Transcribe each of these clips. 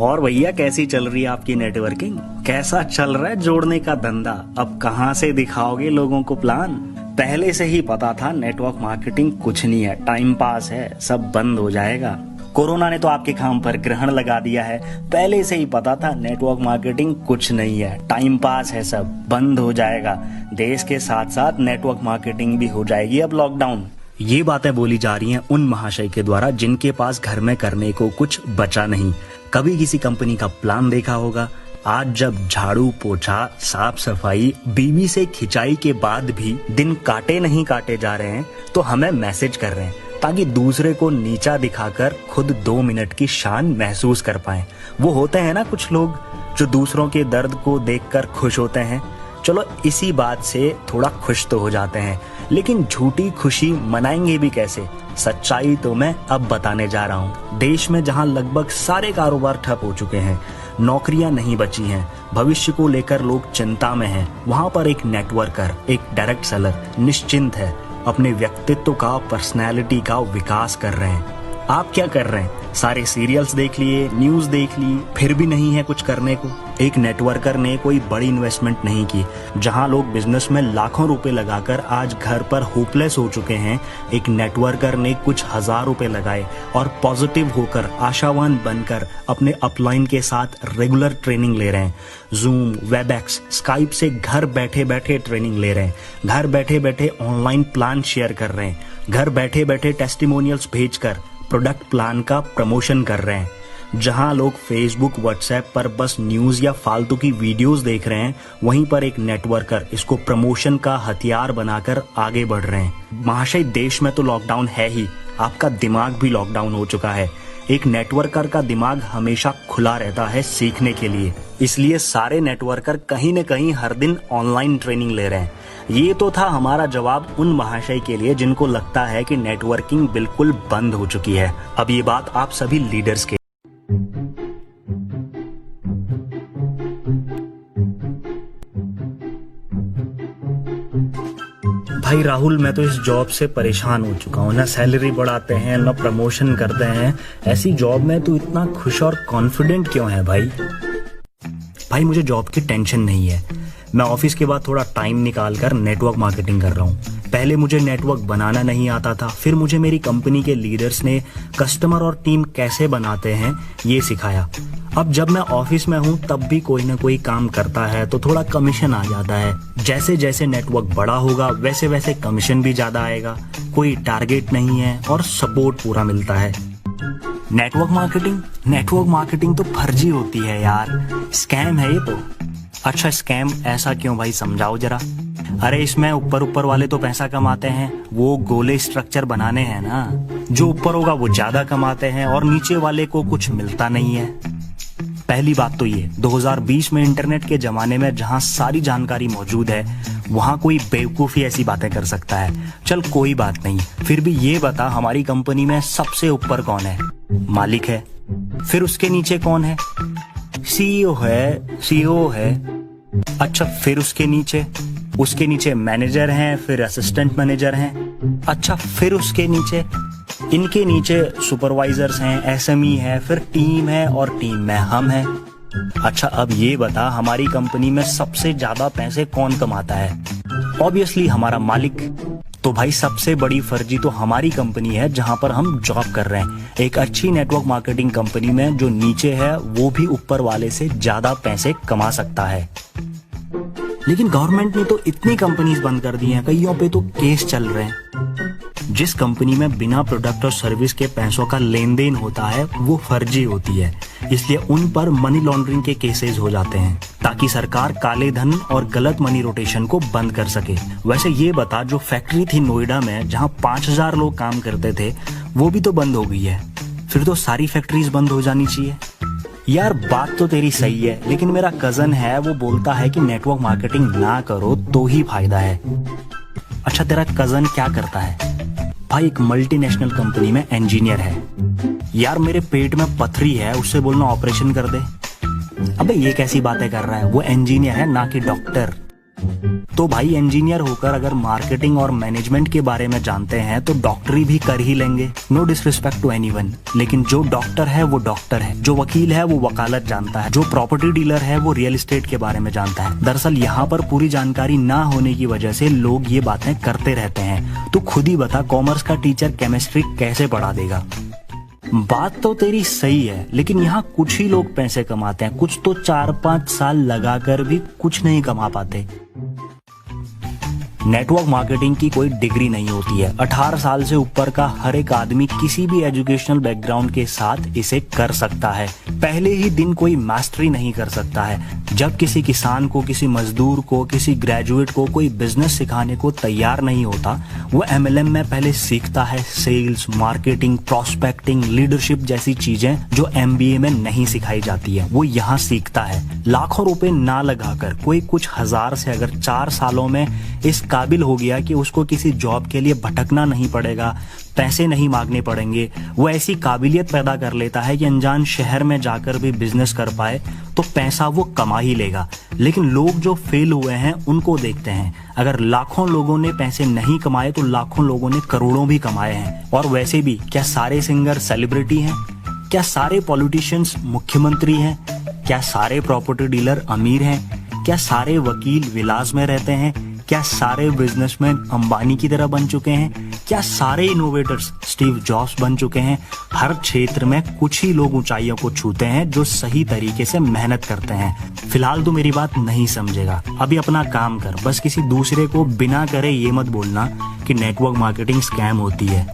और भैया कैसी चल रही है आपकी नेटवर्किंग? कैसा चल रहा है जोड़ने का धंधा? अब कहाँ से दिखाओगे लोगों को प्लान? पहले से ही पता था नेटवर्क मार्केटिंग कुछ नहीं है, टाइम पास है, सब बंद हो जाएगा। कोरोना ने तो आपके काम पर ग्रहण लगा दिया है। पहले से ही पता था नेटवर्क मार्केटिंग कुछ नहीं है, टाइम पास है, सब बंद हो जाएगा। देश के साथ साथ नेटवर्क मार्केटिंग भी हो जाएगी अब लॉकडाउन। ये बातें बोली जा रही हैं उन महाशय के द्वारा जिनके पास घर में करने को कुछ बचा नहीं। कभी किसी कंपनी का प्लान देखा होगा? आज जब झाड़ू पोछा साफ सफाई बीवी से खिंचाई के बाद भी दिन काटे नहीं काटे जा रहे हैं तो हमें मैसेज कर रहे हैं ताकि दूसरे को नीचा दिखाकर खुद 2 मिनट की शान महसूस कर पाएं। वो होते हैं ना कुछ लोग जो दूसरों के दर्द को देखकर खुश होते हैं। चलो इसी बात से थोड़ा खुश तो हो जाते हैं, लेकिन झूठी खुशी मनाएंगे भी कैसे? सच्चाई तो मैं अब बताने जा रहा हूँ। देश में जहाँ लगभग सारे कारोबार ठप हो चुके हैं, नौकरियां नहीं बची हैं, भविष्य को लेकर लोग चिंता में हैं, वहाँ पर एक नेटवर्कर, एक डायरेक्ट सेलर निश्चिंत है, अपने व्यक्तित्व का, पर्सनैलिटी का विकास कर रहे हैं। आप क्या कर रहे हैं? सारे सीरियल्स देख लिए, न्यूज देख ली, फिर भी नहीं है कुछ करने को। एक नेटवर्कर ने कोई बड़ी इन्वेस्टमेंट नहीं की। जहां लोग बिजनेस में लाखों रुपए लगाकर आज घर पर होपलेस हो चुके हैं, एक नेटवर्कर ने कुछ हजार रुपए लगाए और पॉजिटिव होकर, आशावान बनकर अपने अपलाइन के साथ रेगुलर ट्रेनिंग ले रहे हैं। जूम, वेबएक्स, स्काइप से घर बैठे बैठे ट्रेनिंग ले रहे हैं, घर बैठे बैठे ऑनलाइन प्लान शेयर कर रहे हैं, घर बैठे बैठे टेस्टिमोनियल्स भेजकर प्रोडक्ट प्लान का प्रमोशन कर रहे हैं। जहां लोग फेसबुक, व्हाट्सएप पर बस न्यूज या फालतू की वीडियोस देख रहे हैं, वहीं पर एक नेटवर्कर इसको प्रमोशन का हथियार बनाकर आगे बढ़ रहे हैं। महाशय, देश में तो लॉकडाउन है ही, आपका दिमाग भी लॉकडाउन हो चुका है। एक नेटवर्कर का दिमाग हमेशा खुला रहता है सीखने के लिए, इसलिए सारे नेटवर्कर कहीं न कहीं हर दिन ऑनलाइन ट्रेनिंग ले रहे हैं। ये तो था हमारा जवाब उन महाशय के लिए जिनको लगता है कि नेटवर्किंग बिल्कुल बंद हो चुकी है। अब ये बात आप सभी लीडर्स के। भाई राहुल, मैं तो इस जॉब से परेशान हो चुका हूँ। ना सैलरी बढ़ाते हैं, ना प्रमोशन करते हैं। ऐसी जॉब में तू इतना खुश और कॉन्फिडेंट क्यों है भाई? भाई मुझे जॉब की टेंशन नहीं है। मैं ऑफिस के बाद थोड़ा टाइम निकाल कर नेटवर्क मार्केटिंग कर रहा हूँ। पहले मुझे नेटवर्क बनाना नहीं आता था, फिर मुझे मेरी कंपनी के लीडर्स ने कस्टमर और टीम कैसे बनाते हैं ये सिखाया। अब जब मैं ऑफिस में हूँ तब भी कोई ना कोई काम करता है तो थोड़ा कमीशन आ जाता है। जैसे जैसे नेटवर्क बड़ा होगा वैसे वैसे कमीशन भी ज्यादा आएगा। कोई टारगेट नहीं है और सपोर्ट पूरा मिलता है। नेटवर्क मार्केटिंग तो फर्जी होती है यार, स्कैम है ये तो। अच्छा, स्कैम ऐसा क्यों भाई, समझाओ जरा। अरे इसमें ऊपर वाले तो पैसा कमाते हैं, वो गोले स्ट्रक्चर बनाने हैं ना। जो ऊपर होगा वो ज्यादा कमाते हैं और नीचे वाले को कुछ मिलता नहीं है। पहली बात तो ये, 2020 में इंटरनेट के जमाने में जहां सारी जानकारी मौजूद है, वहां कोई बेवकूफी ऐसी बातें कर सकता है। चल कोई बात नहीं, फिर भी ये बता हमारी कंपनी में सबसे ऊपर कौन है? मालिक है। फिर उसके नीचे कौन है? सीईओ है। अच्छा, फिर उसके नीचे मैनेजर हैं, फिर असिस्टेंट मैनेजर हैं। अच्छा, फिर उसके नीचे, इनके नीचे सुपरवाइजर्स हैं, एसएमई है, फिर टीम है और टीम में हम हैं। अच्छा, अब ये बता हमारी कंपनी में सबसे ज्यादा पैसे कौन कमाता है? ऑब्वियसली हमारा मालिक। तो भाई सबसे बड़ी फर्जी तो हमारी कंपनी है जहां पर हम जॉब कर रहे हैं। एक अच्छी नेटवर्क मार्केटिंग कंपनी में जो नीचे है वो भी ऊपर वाले से ज्यादा पैसे कमा सकता है। लेकिन गवर्नमेंट ने तो इतनी कंपनीज बंद कर दी हैं, कईयों पे तो केस चल रहे हैं। जिस कंपनी में बिना प्रोडक्ट और सर्विस के पैसों का लेन देन होता है वो फर्जी होती है, इसलिए उन पर मनी लॉन्ड्रिंग के केसेस हो जाते हैं ताकि सरकार काले धन और गलत मनी रोटेशन को बंद कर सके। वैसे ये बता, जो फैक्ट्री थी नोएडा में जहां 5000 लोग काम करते थे वो भी तो बंद हो गई है। फिर तो सारी फैक्ट्रीज बंद हो जानी चाहिए। यार बात तो तेरी सही है, लेकिन मेरा कजन है वो बोलता है कि नेटवर्क मार्केटिंग ना करो तो ही फायदा है। अच्छा, तेरा कजन क्या करता है? भाई एक मल्टीनेशनल कंपनी में इंजीनियर है। यार मेरे पेट में पथरी है, उससे बोलना ऑपरेशन कर दे। अबे ये कैसी बातें कर रहा है? वो इंजीनियर है ना कि डॉक्टर। तो भाई इंजीनियर होकर अगर मार्केटिंग और मैनेजमेंट के बारे में जानते हैं तो डॉक्टरी भी कर ही लेंगे। नो डिसरिस्पेक्ट टू एनीवन, लेकिन जो डॉक्टर है वो डॉक्टर है, जो वकील है वो वकालत जानता है, जो प्रॉपर्टी डीलर है वो रियल एस्टेट के बारे में जानता है। दरअसल यहाँ पर पूरी जानकारी ना होने की वजह से लोग ये बातें करते रहते हैं। तो खुद ही बता, कॉमर्स का टीचर केमिस्ट्री कैसे पढ़ा देगा? बात तो तेरी सही है, लेकिन यहाँ कुछ ही लोग पैसे कमाते हैं, कुछ तो 4-5 साल लगाकर भी कुछ नहीं कमा पाते। नेटवर्क मार्केटिंग की कोई डिग्री नहीं होती है। 18 साल से ऊपर का हर एक आदमी किसी भी एजुकेशनल बैकग्राउंड के साथ इसे कर सकता है। पहले ही दिन कोई मास्टरी नहीं कर सकता है। जब किसी किसान को, किसी मजदूर को, किसी ग्रेजुएट को कोई बिजनेस सिखाने को तैयार नहीं होता, वो MLM में पहले सीखता है सेल्स, मार्केटिंग, प्रोस्पेक्टिंग, लीडरशिप जैसी चीजें जो MBA में नहीं सिखाई जाती है, वो यहाँ सीखता है। लाखों रुपए ना लगाकर कोई कुछ हजार से अगर 4 सालों में इस काबिल हो गया कि उसको किसी जॉब के लिए भटकना नहीं पड़ेगा, पैसे नहीं मांगने पड़ेंगे, वो ऐसी काबिलियत पैदा कर लेता है कि अनजान शहर में जाकर भी बिजनेस कर पाए, तो पैसा वो कमा ही लेगा। लेकिन लोग जो फेल हुए हैं उनको देखते हैं। अगर लाखों लोगों ने पैसे नहीं कमाए तो लाखों लोगों ने करोड़ों भी कमाए हैं। और वैसे भी क्या सारे सिंगर सेलिब्रिटी हैं? क्या सारे पॉलिटिशियंस मुख्यमंत्री हैं? क्या सारे प्रॉपर्टी डीलर अमीर हैं? क्या सारे वकील विलास में रहते हैं? क्या सारे बिजनेसमैन अंबानी की तरह बन चुके हैं? क्या सारे इनोवेटर्स स्टीव जॉब्स बन चुके हैं? हर क्षेत्र में कुछ ही लोग ऊंचाइयों को छूते हैं जो सही तरीके से मेहनत करते हैं। फिलहाल तो मेरी बात नहीं समझेगा, अभी अपना काम कर। बस किसी दूसरे को बिना करे ये मत बोलना कि नेटवर्क मार्केटिंग स्कैम होती है।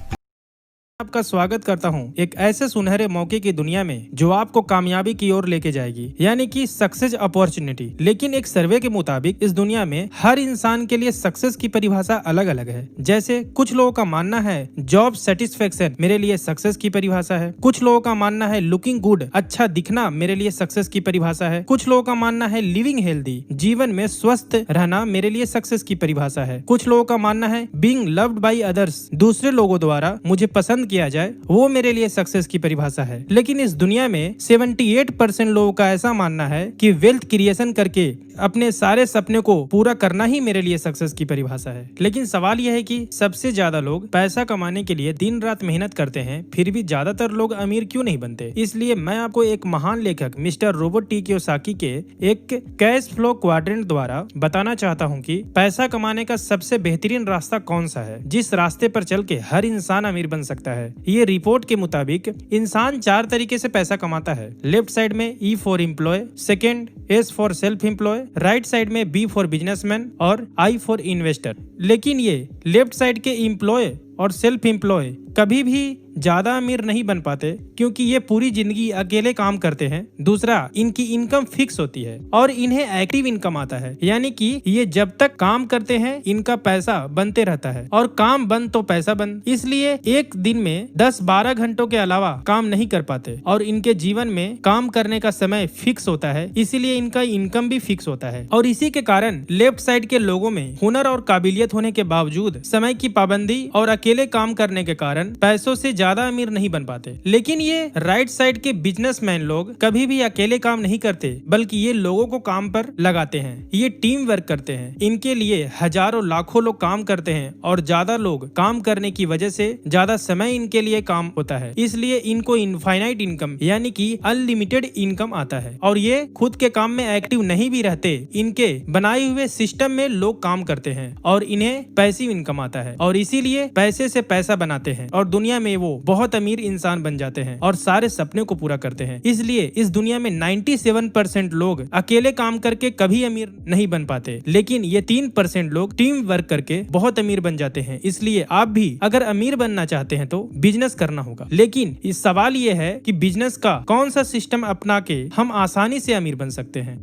आपका स्वागत करता हूं एक ऐसे सुनहरे मौके की दुनिया में जो आपको कामयाबी की ओर लेके जाएगी, यानी कि सक्सेस अपॉर्चुनिटी। लेकिन एक सर्वे के मुताबिक इस दुनिया में हर इंसान के लिए सक्सेस की परिभाषा अलग अलग है। जैसे कुछ लोगों का मानना है जॉब सेटिस्फेक्शन मेरे लिए सक्सेस की परिभाषा है, कुछ लोगों का मानना है लुकिंग गुड, अच्छा दिखना मेरे लिए सक्सेस की परिभाषा है, कुछ लोगों का मानना है लिविंग हेल्दी, जीवन में स्वस्थ रहना मेरे लिए सक्सेस की परिभाषा है, कुछ लोगों का मानना है बीइंग लव्ड बाय अदर्स, दूसरे लोगों द्वारा मुझे पसंद किया जाए, वो मेरे लिए सक्सेस की परिभाषा है। लेकिन इस दुनिया में 78% लोगों का ऐसा मानना है कि वेल्थ क्रिएशन करके अपने सारे सपने को पूरा करना ही मेरे लिए सक्सेस की परिभाषा है। लेकिन सवाल यह है कि सबसे ज्यादा लोग पैसा कमाने के लिए दिन रात मेहनत करते हैं, फिर भी ज्यादातर लोग अमीर क्यों नहीं बनते? इसलिए मैं आपको एक महान लेखक मिस्टर रॉबर्ट टी कियोसाकी के एक कैश फ्लो क्वाड्रेंट द्वारा बताना चाहता हूँ कि पैसा कमाने का सबसे बेहतरीन रास्ता कौन सा है, जिस रास्ते पर चल के हर इंसान अमीर बन सकता है। ये रिपोर्ट के मुताबिक इंसान 4 तरीके से पैसा कमाता है। लेफ्ट साइड में E for employ, second S for self employ, right side में B फॉर बिजनेसमैन और I फॉर इन्वेस्टर। लेकिन ये लेफ्ट साइड के एम्प्लॉय और सेल्फ एम्प्लॉय कभी भी ज्यादा अमीर नहीं बन पाते, क्योंकि ये पूरी जिंदगी अकेले काम करते हैं। दूसरा, इनकी इनकम फिक्स होती है और इन्हें एक्टिव इनकम आता है, यानी कि ये जब तक काम करते हैं इनका पैसा बनते रहता है, और काम बंद तो पैसा बंद। इसलिए एक दिन में 10-12 घंटों के अलावा काम नहीं कर पाते और इनके जीवन में काम करने का समय फिक्स होता है, इसीलिए इनका इनकम भी फिक्स होता है। और इसी के कारण लेफ्ट साइड के लोगों में हुनर और काबिलियत होने के बावजूद समय की पाबंदी और अकेले काम करने के कारण पैसों से ज्यादा अमीर नहीं बन पाते। लेकिन ये राइट साइड के बिजनेसमैन लोग कभी भी अकेले काम नहीं करते, बल्कि ये लोगों को काम पर लगाते हैं। ये टीम वर्क करते हैं। इनके लिए हजारों लाखों लोग काम करते हैं और ज्यादा लोग काम करने की वजह से ज्यादा समय इनके लिए काम होता है, इसलिए इनको इनफाइनाइट इनकम यानी कि अनलिमिटेड इनकम आता है। और ये खुद के काम में एक्टिव नहीं भी रहते, इनके बनाए हुए सिस्टम में लोग काम करते हैं और इन्हें पैसिव इनकम आता है, और इसीलिए पैसे से पैसा बनाते हैं और दुनिया में वो बहुत अमीर इंसान बन जाते हैं और सारे सपने को पूरा करते हैं। इसलिए इस दुनिया में 97% लोग अकेले काम करके कभी अमीर नहीं बन पाते, लेकिन ये 3% लोग टीम वर्क करके बहुत अमीर बन जाते हैं। इसलिए आप भी अगर अमीर बनना चाहते हैं तो बिजनेस करना होगा। लेकिन इस सवाल ये है कि बिजनेस का कौन सा सिस्टम अपना के हम आसानी से अमीर बन सकते हैं।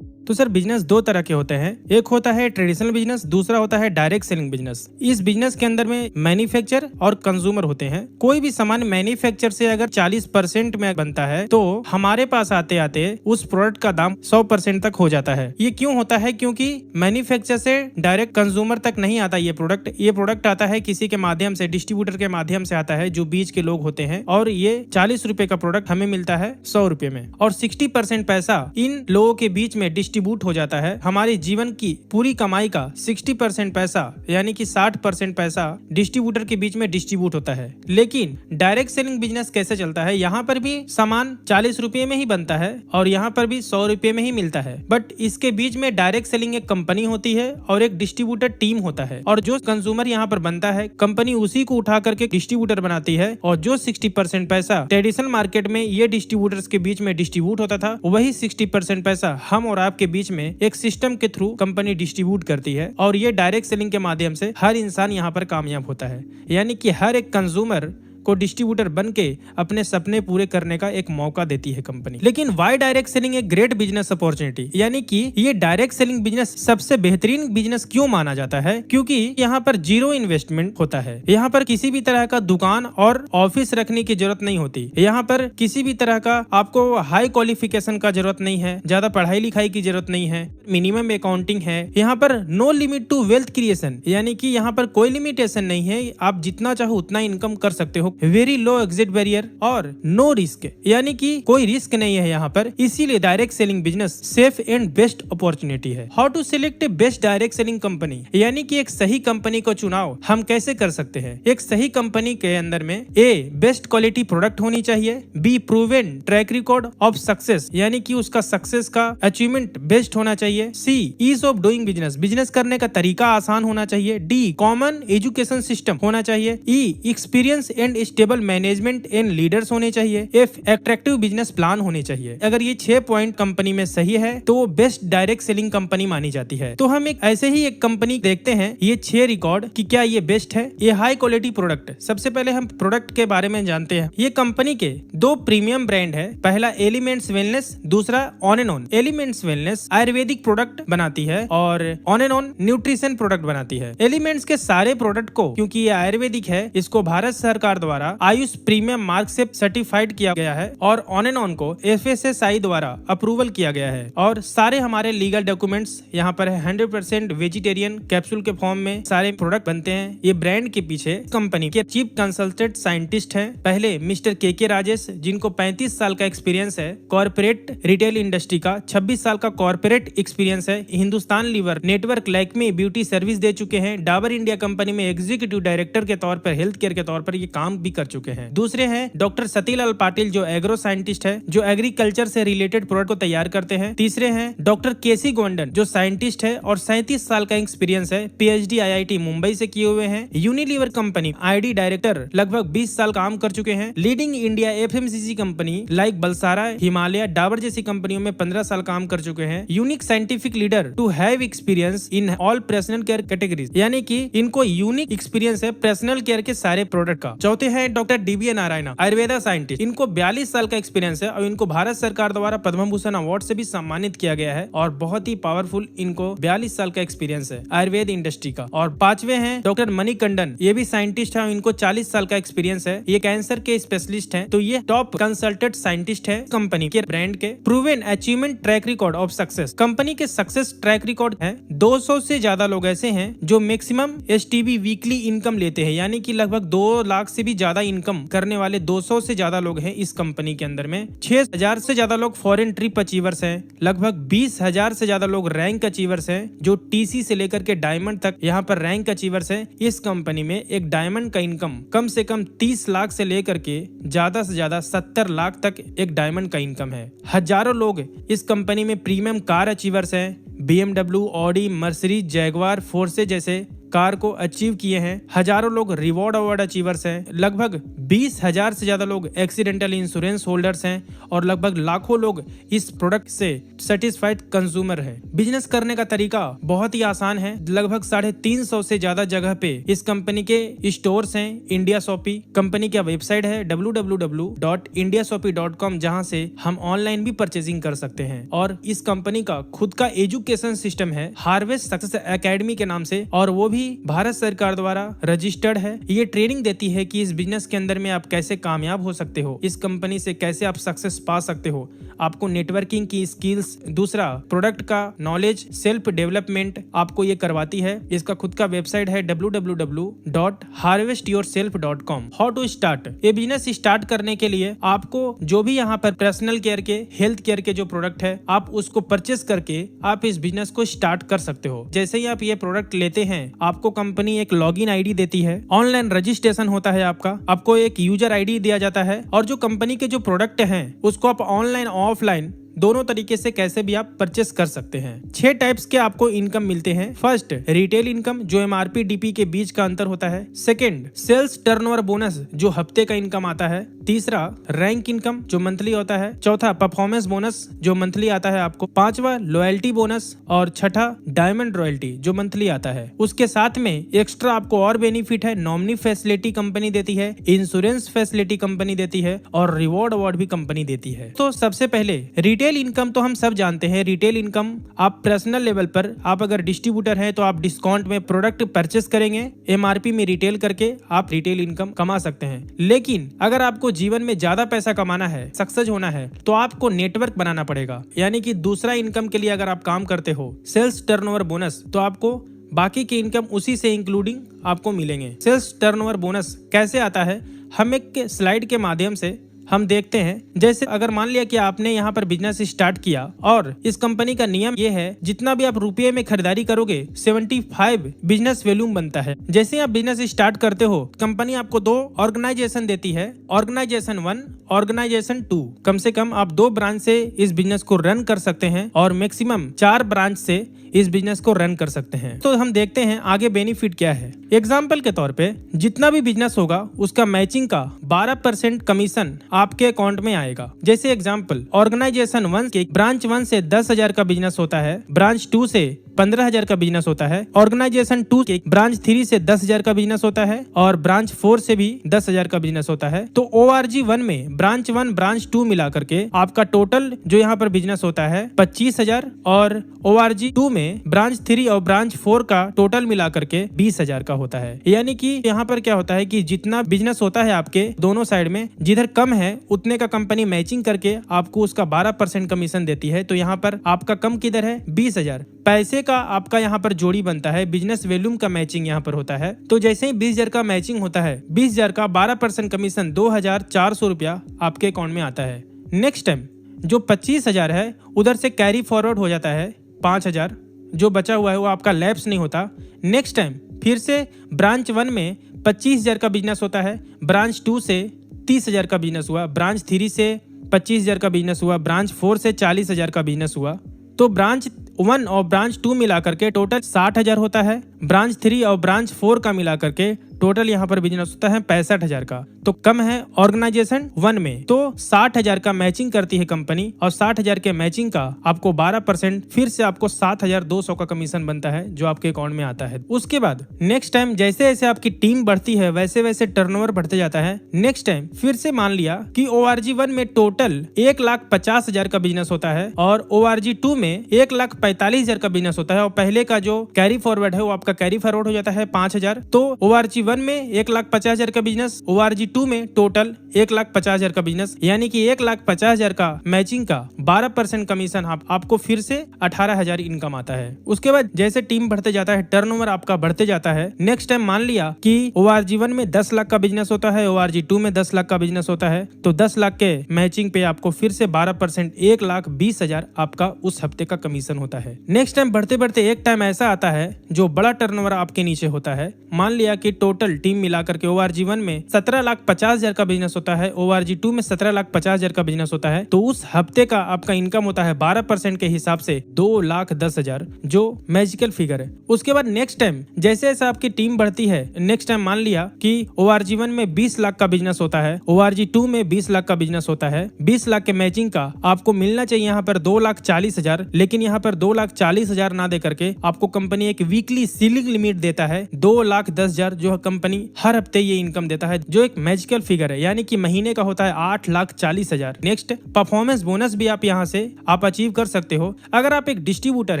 तो सर, बिजनेस 2 तरह के होते हैं। एक होता है ट्रेडिशनल बिजनेस, दूसरा होता है डायरेक्ट सेलिंग बिजनेस। इस बिजनेस के अंदर में मैन्युफैक्चर और कंज्यूमर होते हैं। कोई भी सामान मैन्युफैक्चर से अगर 40% में बनता है तो हमारे पास आते आते उस प्रोडक्ट का दाम 100% तक हो जाता है। ये क्यों होता है? क्योंकि मैन्युफैक्चर से डायरेक्ट कंज्यूमर तक नहीं आता ये प्रोडक्ट आता है किसी के माध्यम से, डिस्ट्रीब्यूटर के माध्यम से आता है, जो बीच के लोग होते हैं, और ये 40 रुपए का प्रोडक्ट हमें मिलता है 100 रुपए में, और 60% पैसा इन लोगों के बीच में डिस्ट्रीब्यूट हो जाता है। हमारे जीवन की पूरी कमाई का 60% पैसा यानी कि 60% पैसा डिस्ट्रीब्यूटर के बीच में डिस्ट्रीब्यूट होता है। लेकिन डायरेक्ट सेलिंग बिजनेस कैसे चलता है, यहाँ पर भी सामान 40 रुपए में ही बनता है और यहाँ पर भी 100 रुपए में ही मिलता है, बट इसके बीच में डायरेक्ट सेलिंग एक कंपनी होती है और एक डिस्ट्रीब्यूटर टीम होता है, और जो कंज्यूमर यहाँ पर बनता है कंपनी उसी को उठा करके डिस्ट्रीब्यूटर बनाती है, और जो 60% पैसा ट्रेडिशनल मार्केट में ये डिस्ट्रीब्यूटर्स के बीच में डिस्ट्रीब्यूट होता था, वही 60% पैसा हम और आपके बीच में एक सिस्टम के थ्रू कंपनी डिस्ट्रीब्यूट करती है, और ये डायरेक्ट सेलिंग के माध्यम से हर इंसान यहाँ पर कामयाब होता है। यानी कि हर एक कंज्यूमर को डिस्ट्रीब्यूटर बन के अपने सपने पूरे करने का एक मौका देती है कंपनी। लेकिन वाई डायरेक्ट सेलिंग एक ग्रेट बिजनेस अपॉर्चुनिटी, यानी कि ये डायरेक्ट सेलिंग बिजनेस सबसे बेहतरीन बिजनेस क्यों माना जाता है? क्योंकि यहाँ पर जीरो इन्वेस्टमेंट होता है। यहाँ पर किसी भी तरह का दुकान और ऑफिस रखने की जरूरत नहीं होती। यहाँ पर किसी भी तरह का आपको हाई क्वालिफिकेशन का जरूरत नहीं है, ज्यादा पढ़ाई लिखाई की जरूरत नहीं है, मिनिमम अकाउंटिंग है। यहाँ पर no limit to wealth creation, यानी कि यहाँ पर कोई लिमिटेशन नहीं है, आप जितना चाहो उतना इनकम कर सकते हो। वेरी लो एग्जिट बैरियर और नो रिस्क, यानी कि कोई रिस्क नहीं है यहाँ पर, इसीलिए direct selling business safe and best opportunity है। How to select a best direct selling company, यानी कि एक सही कंपनी को चुनाव हम कैसे कर सकते हैं? एक सही कंपनी के अंदर में ए बेस्ट क्वालिटी प्रोडक्ट होनी चाहिए, B proven track record of success, यानी कि उसका सक्सेस का अचीवमेंट बेस्ट होना चाहिए, C ease of doing business, business करने का तरीका आसान होना चाहिए, डी कॉमन एजुकेशन सिस्टम होना चाहिए, E experience and stable management and leaders होने चाहिए, एफ अट्रैक्टिव बिजनेस प्लान होने चाहिए। अगर ये 6 पॉइंट कंपनी में सही है तो वो बेस्ट डायरेक्ट सेलिंग कंपनी मानी जाती है। तो हम एक ऐसे ही एक कंपनी देखते हैं, ये 6 रिकॉर्ड कि क्या ये बेस्ट है। ये हाई क्वालिटी प्रोडक्ट, सबसे पहले हम प्रोडक्ट के बारे में जानते हैं। ये कंपनी के 2 प्रीमियम ब्रांड है, पहला एलिमेंट्स वेलनेस, दूसरा on and on. Elements wellness Ayurvedic product बनाती है और on and on nutrition product बनाती है। एलिमेंट्स के सारे प्रोडक्ट को, क्योंकि ये आयुर्वेदिक है, इसको भारत सरकार द्वारा आयुष प्रीमियम मार्क से सर्टिफाइड किया गया है और ऑन एंड ऑन को FSSAI द्वारा अप्रूवल किया गया है, और सारे हमारे लीगल डॉक्यूमेंट्स यहाँ पर है। 100% वेजिटेरियन कैप्सूल के फॉर्म में सारे प्रोडक्ट बनते हैं। ये ब्रांड के पीछे कंपनी के चीफ कंसल्टेंट साइंटिस्ट हैं पहले मिस्टर के राजेश, जिनको 35 साल का एक्सपीरियंस है कॉर्पोरेट रिटेल इंडस्ट्री का, 26 साल का कॉर्पोरेट एक्सपीरियंस है। Hindustan Lever network, Lakme beauty service दे चुके हैं। डाबर इंडिया कंपनी में एग्जीक्यूटिव डायरेक्टर के तौर पर, हेल्थ केयर के तौर पर ये काम भी कर चुके हैं। दूसरे हैं डॉक्टर सतीलाल पाटिल, जो एग्रो साइंटिस्ट है, जो एग्रीकल्चर से रिलेटेड प्रोडक्ट को तैयार करते हैं। तीसरे हैं डॉक्टर केसी गोंडन, जो साइंटिस्ट है और 37 साल का एक्सपीरियंस है, PhD IIT मुंबई से किए हुए हैं। यूनिलीवर कंपनी ID डायरेक्टर, लगभग 20 साल काम कर चुके हैं। Leading India FMCG company like Balsara, Himalaya, Dabur जैसी कंपनियों में 15 साल काम कर चुके हैं। Unique scientific leader to have experience in all personal care categories, यानी कि इनको यूनिक एक्सपीरियंस है पर्सनल केयर के सारे प्रोडक्ट का। चौथे हैं doctor DB Narayana, Ayurveda scientist, इनको 42 साल का एक्सपीरियंस है और इनको भारत सरकार द्वारा पद्म भूषण अवार्ड से भी सम्मानित किया गया है, और बहुत ही पावरफुल इनको 42 साल का एक्सपीरियंस है आयुर्वेद इंडस्ट्री का। और पांचवे हैं डॉक्टर मणिकंडन, ये भी साइंटिस्ट है, इनको 40 साल का एक्सपीरियंस है, ये कैंसर के स्पेशलिस्ट हैं। तो ये टॉप कंसल्टेंट साइंटिस्ट है कंपनी के ब्रांड के। Proven achievement track record of success, company के सक्सेस ट्रैक रिकॉर्ड है। 200 से ज्यादा लोग ऐसे हैं जो मैक्सिमम STB वीकली इनकम लेते हैं, यानी कि लगभग 2 लाख से भी ज्यादा इनकम करने वाले 200 से ज्यादा लोग हैं इस कंपनी के अंदर में। 6000 से ज्यादा लोग फॉरेन ट्रिप अचीवर्स हैं, लगभग 20,000 से ज्यादा लोग रैंक अचीवर्स हैं, जो TC से लेकर के डायमंड तक यहाँ पर रैंक अचीवर्स हैं। इस कंपनी में एक डायमंड का इनकम कम से कम 30 लाख से लेकर के ज्यादा से ज्यादा 70 लाख तक एक डायमंड का इनकम है। हजारों लोग इस कंपनी में प्रीमियम कार अचीवर्स हैं, BMW, Audi, Mercedes, Jaguar, force जैसे कार को अचीव किए हैं। हजारों लोग रिवॉर्ड अवार्ड अचीवर्स हैं, लगभग 20,000 से ज्यादा लोग एक्सीडेंटल इंश्योरेंस होल्डर्स हैं, और लगभग लाखों लोग इस प्रोडक्ट से सेटिस्फाइड कंज्यूमर हैं। बिजनेस करने का तरीका बहुत ही आसान है। लगभग 350 से ज्यादा जगह पे इस कंपनी के स्टोर्स हैं। इंडिया शॉपी कंपनी का वेबसाइट है www.indiashopee.com, जहां से हम ऑनलाइन भी परचेजिंग कर सकते हैं। और इस कंपनी का खुद का एजुकेशन सिस्टम है, हार्वेस्ट सक्सेस एकेडमी के नाम से, और वो भी भी भारत सरकार द्वारा रजिस्टर्ड है। ये ट्रेनिंग देती है कि इस बिजनेस के अंदर में आप कैसे कामयाब हो सकते हो, इस कंपनी से कैसे आप सक्सेस पा सकते हो, आपको नेटवर्किंग की स्किल्स, दूसरा प्रोडक्ट का नॉलेज, सेल्फ डेवलपमेंट आपको ये करवाती है। इसका खुद का वेबसाइट है www.harvestyourself.com। How to start. ये बिजनेस स्टार्ट करने के लिए आपको जो भी यहाँ पर पर्सनल केयर के, हेल्थ केयर के जो प्रोडक्ट है, आप उसको परचेस करके आप इस बिजनेस को स्टार्ट कर सकते हो। जैसे ही आप ये प्रोडक्ट लेते हैं, आपको कंपनी एक लॉगिन आईडी देती है, ऑनलाइन रजिस्ट्रेशन होता है आपको एक यूजर आईडी दिया जाता है, और जो कंपनी के जो प्रोडक्ट हैं उसको आप ऑनलाइन ऑफलाइन दोनों तरीके से कैसे भी आप परचेस कर सकते हैं। 6 टाइप्स के आपको इनकम मिलते हैं। फर्स्ट, रिटेल इनकम जो एमआरपी डीपी के बीच का अंतर होता है। सेकंड, सेल्स टर्नओवर बोनस जो हफ्ते का इनकम आता है। तीसरा, रैंक इनकम जो मंथली होता है। चौथा, परफॉर्मेंस बोनस जो मंथली आता है आपको। पांचवा, लॉयल्टी बोनस, और छठा, डायमंड रॉयल्टी जो मंथली आता है। उसके साथ में एक्स्ट्रा आपको और बेनिफिट है। नॉमिनी फैसिलिटी कंपनी देती है, इंश्योरेंस फैसिलिटी कंपनी देती है, और रिवॉर्ड अवार्ड भी कंपनी देती है। तो सबसे पहले रिटेल इनकम तो हम सब जानते हैं। रिटेल इनकम आप पर्सनल लेवल पर, आप अगर डिस्ट्रीब्यूटर हैं तो आप डिस्काउंट में प्रोडक्ट परचेस करेंगे, एमआरपी में रिटेल करके आप रिटेल इनकम कमा सकते हैं। लेकिन अगर आपको जीवन में ज्यादा पैसा कमाना है, सक्सेस होना है, तो आपको नेटवर्क बनाना पड़ेगा। यानी कि दूसरा इनकम के लिए अगर आप काम करते हो, सेल्स टर्नओवर बोनस, तो आपको बाकी के इनकम उसी से इंक्लूडिंग आपको मिलेंगे। सेल्स टर्नओवर बोनस कैसे आता है, हम एक स्लाइड के माध्यम से हम देखते हैं। जैसे अगर मान लिया कि आपने यहाँ पर बिजनेस स्टार्ट किया, और इस कंपनी का नियम ये है, जितना भी आप रुपये में खरीदारी करोगे 75 बिजनेस वैल्यूम बनता है। जैसे आप बिजनेस स्टार्ट करते हो, कंपनी आपको 2 ऑर्गेनाइजेशन देती है, ऑर्गेनाइजेशन 1, ऑर्गेनाइजेशन 2। कम से कम आप 2 ब्रांच से इस बिजनेस को रन कर सकते हैं, और मैक्सिमम 4 ब्रांच से इस बिजनेस को रन कर सकते हैं। तो हम देखते हैं आगे बेनिफिट क्या है। एग्जाम्पल के तौर पे, जितना भी बिजनेस होगा उसका मैचिंग का 12% कमीशन आपके अकाउंट में आएगा। जैसे एग्जाम्पल, ऑर्गेनाइजेशन 1 के ब्रांच 1 से 10,000 का बिजनेस होता है, ब्रांच 2 से 15,000 का बिजनेस होता है, ऑर्गेनाइजेशन 2 के ब्रांच 3 से 10,000 का बिजनेस होता है, और ब्रांच 4 से भी 10,000 का बिजनेस होता है। तो ORG 1 में ब्रांच 1 ब्रांच 2 मिला करके आपका टोटल जो यहाँ पर बिजनेस होता है 25,000, और ORG 2 में ब्रांच 3 और ब्रांच 4 का टोटल मिला करके 20,000 का होता है। यानी कि यहाँ पर क्या होता है कि जितना बिजनेस होता है आपके दोनों साइड में, जिधर कम है उतने का कंपनी मैचिंग करके आपको उसका 12% कमीशन देती है। तो यहाँ पर आपका कम किधर है, 20,000 पैसे का आपका यहाँ पर जोड़ी बनता है। बिजनेस वॉल्यूम का मैचिंग यहाँ पर होता है। तो जैसे ही 20,000 का मैचिंग होता है, 20,000 का 12% कमीशन 2,400 रुपया आपके अकाउंट में आता है। नेक्स्ट टाइम जो 25,000 है, उधर से कैरी फॉरवर्ड हो जाता है 5,000, जो बचा हुआ है वो आपका लैप्स नहीं होता। नेक्स्ट टाइम फिर से ब्रांच 1 में 25,000 का बिजनेस होता है, ब्रांच 2 से 30,000 का बिजनेस हुआ, ब्रांच 3 से 25,000 का बिजनेस हुआ, ब्रांच 4 से 40,000 का बिजनेस हुआ। तो ब्रांच 1 और ब्रांच 2 मिला करके टोटल 60,000 होता है। ब्रांच 3 और ब्रांच 4 का मिला करके टोटल यहाँ पर बिजनेस होता है 65,000 का। तो कम है ऑर्गेनाइजेशन 1 में, तो 60,000 का मैचिंग करती है कंपनी, और 60,000 के मैचिंग का आपको 12% फिर से आपको 7,200 का कमीशन बनता है, जो आपके अकाउंट में आता है। उसके बाद नेक्स्ट टाइम जैसे जैसे आपकी टीम बढ़ती है, वैसे वैसे टर्नओवर बढ़ते जाता है। नेक्स्ट टाइम फिर से मान लिया कि ORG 1 में टोटल 1,50,000 का बिजनेस होता है, और ORG 2 में 1,45,000 का बिजनेस होता है, और पहले का जो कैरी फॉरवर्ड है वो आपका कैरी फॉरवर्ड हो जाता है 5,000। तो ORG 1 में 1,50,000 का बिजनेस, ORG 2 में टोटल 1,50,000 का बिजनेस, यानी कि 1,50,000 का मैचिंग का 12% कमीशन आपको फिर से 18,000 इनकम आता है। उसके बाद जैसे टीम बढ़ते जाता है, टर्नओवर आपका बढ़ते जाता है। नेक्स्ट टाइम मान लिया कि ORG 1 में 10 लाख का बिजनेस होता है, ORG 2 में 10 लाख का बिजनेस होता है, तो 10 लाख के मैचिंग पे आपको फिर से 12% 1,20,000 आपका उस हफ्ते का कमीशन होता है। नेक्स्ट टाइम बढ़ते बढ़ते एक टाइम ऐसा आता है जो बड़ा टर्नओवर आपके नीचे होता है। मान लिया कि टोटल टीम मिलाकर के ORG 1 में 17,50,000 का बिजनेस होता है, ORG 2 में 17,50,000 का बिजनेस होता है, तो उस हफ्ते का आपका इनकम होता है 12% के हिसाब से 2,10,000, जो मैजिकल फिगर है। उसके बाद नेक्स्ट टाइम जैसे जैसे आपकी टीम बढ़ती है, नेक्स्ट टाइम मान लिया कि ORG 1 में 20 लाख का बिजनेस होता है, ORG 2 में 20 लाख का बिजनेस होता है। 20 लाख के मैचिंग का आपको मिलना चाहिए यहाँ पर 2,40,000, लेकिन यहाँ पर 2,40,000 ना दे करके आपको कंपनी एक वीकली सीलिंग लिमिट देता है 2,10,000, जो कंपनी हर हफ्ते ये इनकम देता है, जो एक मैजिकल फिगर है, यानी कि महीने का होता है 8,40,000। नेक्स्ट, परफॉर्मेंस बोनस भी आप यहाँ से आप अचीव कर सकते हो। अगर आप एक डिस्ट्रीब्यूटर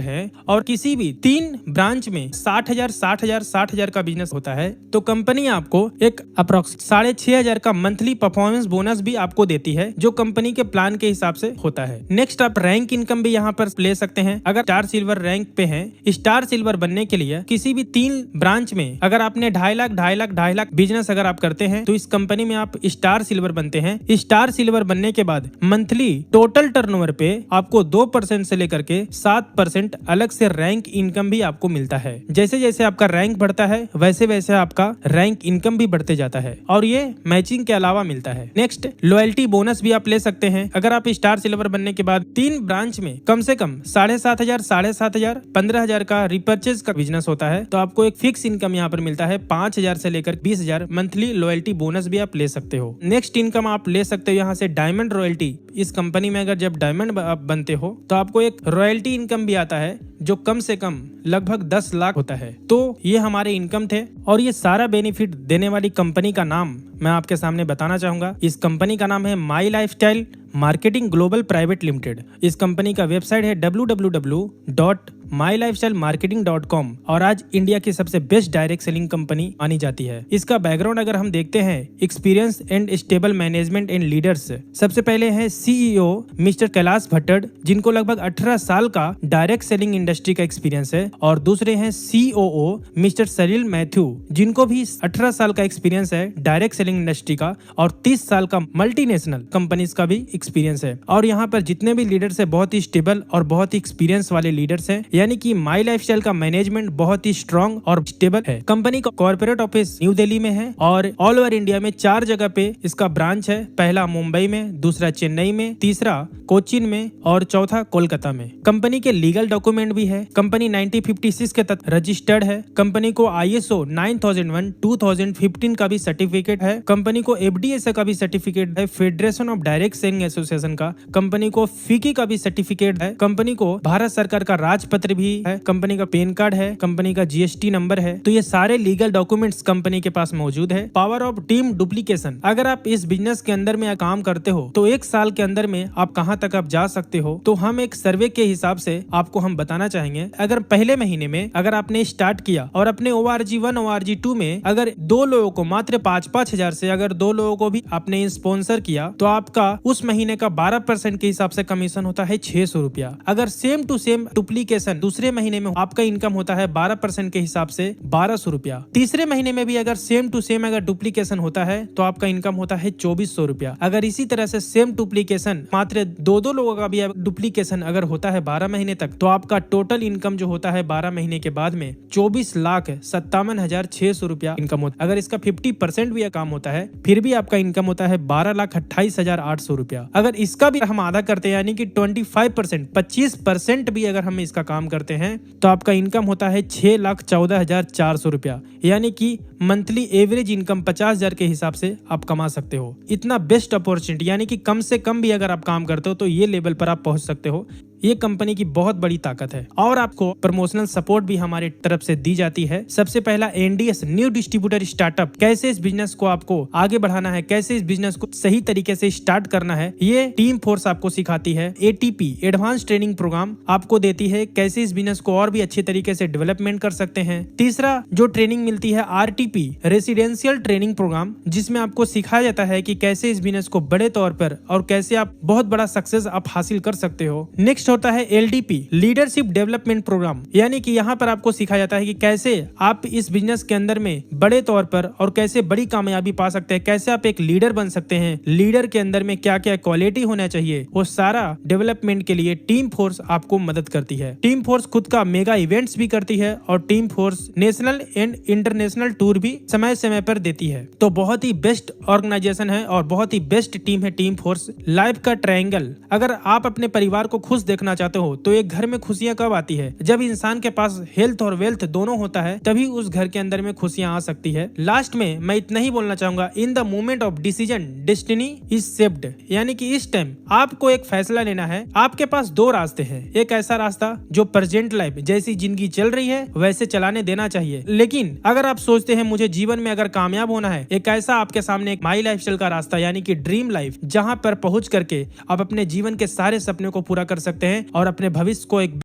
हैं और किसी भी 3 ब्रांच में 60,000 का बिजनेस होता है, तो कंपनी आपको एक अप्रोक्स 6,500 का मंथली परफॉर्मेंस बोनस भी आपको देती है, जो कंपनी के प्लान के हिसाब से होता है। नेक्स्ट, आप रैंक इनकम भी यहाँ पर ले सकते हैं। अगर स्टार सिल्वर रैंक पे हैं, स्टार सिल्वर बनने के लिए किसी भी 3 ब्रांच में अगर आपने 2.5 लाख बिजनेस अगर आप करते हैं, तो इस कंपनी में आप स्टार सिल्वर बनते हैं। स्टार सिल्वर बनने के बाद मंथली टोटल टर्नओवर पे आपको 2% से लेकर के 7% अलग से रैंक इनकम भी आपको मिलता है। जैसे जैसे आपका रैंक बढ़ता है, वैसे वैसे आपका रैंक इनकम भी बढ़ते जाता है, और ये मैचिंग के अलावा मिलता है। नेक्स्ट, लॉयल्टी बोनस भी आप ले सकते हैं। अगर आप स्टार सिल्वर बनने के बाद 3 ब्रांच में कम से कम 7,500, 15,000 का रिपर्चेज का बिजनेस होता है, तो आपको एक फिक्स इनकम यहाँ पर मिलता है 5,000 से लेकर 20,000 मंथली लॉयल्टी बोनस भी आप ले सकते हो। नेक्स्ट इनकम आप ले सकते हो यहाँ से डायमंड रॉयल्टी। इस कंपनी में अगर जब डायमंड आप बनते हो, तो आपको एक रॉयल्टी इनकम भी आता है, जो कम से कम लगभग 10 लाख होता है। तो ये हमारे इनकम थे, और ये सारा बेनिफिट देने वाली कंपनी का नाम मैं आपके सामने बताना चाहूंगा। इस कंपनी का नाम है my lifestyle marketing global private limited. इस कंपनी का वेबसाइट है www.mylifestylemarketing.com, और आज इंडिया की सबसे बेस्ट डायरेक्ट सेलिंग कंपनी मानी जाती है। इसका बैकग्राउंड अगर हम देखते हैं, experience and stable management and leaders. सबसे पहले है CEO मिस्टर कैलाश भट्टड़, जिनको लगभग 18 साल का डायरेक्ट सेलिंग इंडस्ट्री का एक्सपीरियंस है, और दूसरे हैं COO मिस्टर सरिल मैथ्यू, जिनको भी 18 साल का एक्सपीरियंस है डायरेक्ट सेलिंग इंडस्ट्री का, और 30 साल का मल्टीनेशनल कंपनीज का भी एक्सपीरियंस है। और यहाँ पर जितने भी लीडर्स है, बहुत ही स्टेबल और बहुत ही एक्सपीरियंस वाले लीडर्स हैं, यानी कि माई लाइफस्टाइल का मैनेजमेंट बहुत ही स्ट्रांग और स्टेबल है। कंपनी का कॉर्पोरेट ऑफिस न्यू दिल्ली में है, और ऑल ओवर इंडिया में 4 जगह पे इसका ब्रांच है। पहला मुंबई में, दूसरा चेन्नई में, तीसरा कोचीन में, और चौथा कोलकाता में। कंपनी के लीगल डॉक्यूमेंट भी है। कंपनी 1956 के तहत रजिस्टर्ड है। कंपनी को ISO 9001 2015 का भी सर्टिफिकेट है। कंपनी को FDSA का भी सर्टिफिकेट है, federation of direct selling association का। कंपनी को FICCI का भी सर्टिफिकेट है। कंपनी को भारत सरकार का राजपत्र भी है। कंपनी का पैन कार्ड है। कंपनी का GST नंबर है। तो ये सारे लीगल डॉक्यूमेंट्स कंपनी के पास मौजूद है। Power of team duplication. अगर आप इस बिजनेस के अंदर में काम करते हो, तो 1 साल के अंदर में आप कहां तक आप जा सकते हो, तो हम एक सर्वे के हिसाब से आपको हम बताना चाहेंगे। अगर पहले महीने में अगर आपने स्टार्ट किया और अपने ORG 1 ORG 2 में अगर 2 लोगों को मात्र 5-5 हजार से अगर 2 लोगों को भी आपने स्पॉन्सर किया, तो आपका उस महीने का 12% के हिसाब से कमीशन होता है 600 रुपया। अगर सेम टू सेम डुप्लीकेशन दूसरे महीने में आपका इनकम होता है 12% के हिसाब से 1200 रुपया। तीसरे महीने में भी अगर सेम टू सेम अगर डुप्लीकेशन होता है, तो आपका इनकम होता है 2400 रुपया। अगर इसी तरह से सेम डुप्लीकेशन मात्र 2 लोगों का भी डुप्लीकेशन अगर होता है 12 महीने तक, तो आपका टोटल इनकम जो होता है 12 महीने के बाद में 24,57,600 रुपया इनकम होता है। अगर इसका 50% भी काम होता है, फिर भी आपका इनकम होता है 12,28,800 रुपया। अगर इसका भी हम आधा करते हैं, यानी कि 25% भी अगर हम इसका काम करते हैं, तो आपका इनकम होता है 6,14,400 रुपया, यानी कि मंथली एवरेज इनकम 50,000 के हिसाब से आप कमा सकते हो। इतना बेस्ट अपॉर्चुनिटी, यानी कि कम से कम भी अगर आप काम करते हो, तो ये लेवल पर आप पहुंच सकते हो। ये कंपनी की बहुत बड़ी ताकत है, और आपको प्रमोशनल सपोर्ट भी हमारे तरफ से दी जाती है। सबसे पहला NDS न्यू डिस्ट्रीब्यूटर स्टार्टअप, कैसे इस बिजनेस को आपको आगे बढ़ाना है, कैसे इस बिजनेस को सही तरीके से स्टार्ट करना है, ये टीम फोर्स आपको सिखाती है। ATP एडवांस ट्रेनिंग प्रोग्राम आपको देती है, कैसे इस बिजनेस को और भी अच्छे तरीके से डेवलपमेंट कर सकते हैं। तीसरा जो ट्रेनिंग मिलती है RTP रेसिडेंशियल ट्रेनिंग प्रोग्राम, जिसमें आपको सिखाया जाता है कि कैसे इस बिजनेस को बड़े तौर पर और कैसे आप बहुत बड़ा सक्सेस आप हासिल कर सकते हो। नेक्स्ट होता है LDP लीडरशिप डेवलपमेंट प्रोग्राम, यानी कि यहाँ पर आपको सिखाया जाता है कि कैसे आप इस बिजनेस के अंदर में बड़े तौर पर और कैसे बड़ी कामयाबी पा सकते हैं, कैसे आप एक लीडर बन सकते हैं, लीडर के अंदर में क्या क्या क्वालिटी होना चाहिए, वो सारा डेवलपमेंट के लिए टीम फोर्स आपको मदद करती है। टीम फोर्स खुद का मेगा इवेंट्स भी करती है, और team force national and international tour भी समय समय पर देती है। तो बहुत ही बेस्ट ऑर्गेनाइजेशन है और बहुत ही बेस्ट टीम है टीम फोर्स। लाइफ का ट्रायंगल, अगर आप अपने परिवार को खुश देखना रखना चाहते हो तो एक घर में खुशियां कब आती है? जब इंसान के पास हेल्थ और वेल्थ दोनों होता है तभी उस घर के अंदर में खुशियां आ सकती है। लास्ट में मैं इतना ही बोलना चाहूंगा, in the moment of decision destiny is shaped, यानी कि इस टाइम आपको एक फैसला लेना है। आपके पास दो रास्ते हैं, एक ऐसा रास्ता जो प्रेजेंट लाइफ जैसी जिंदगी चल रही है वैसे चलाने देना चाहिए, लेकिन अगर आप सोचते हैं मुझे जीवन में अगर कामयाब होना है, एक ऐसा आपके सामने एक माई लाइफस्टाइल का रास्ता यानी कि ड्रीम लाइफ, जहां पर पहुंच करके आप अपने जीवन के सारे सपने को पूरा कर सकते हैं और अपने भविष्य को एक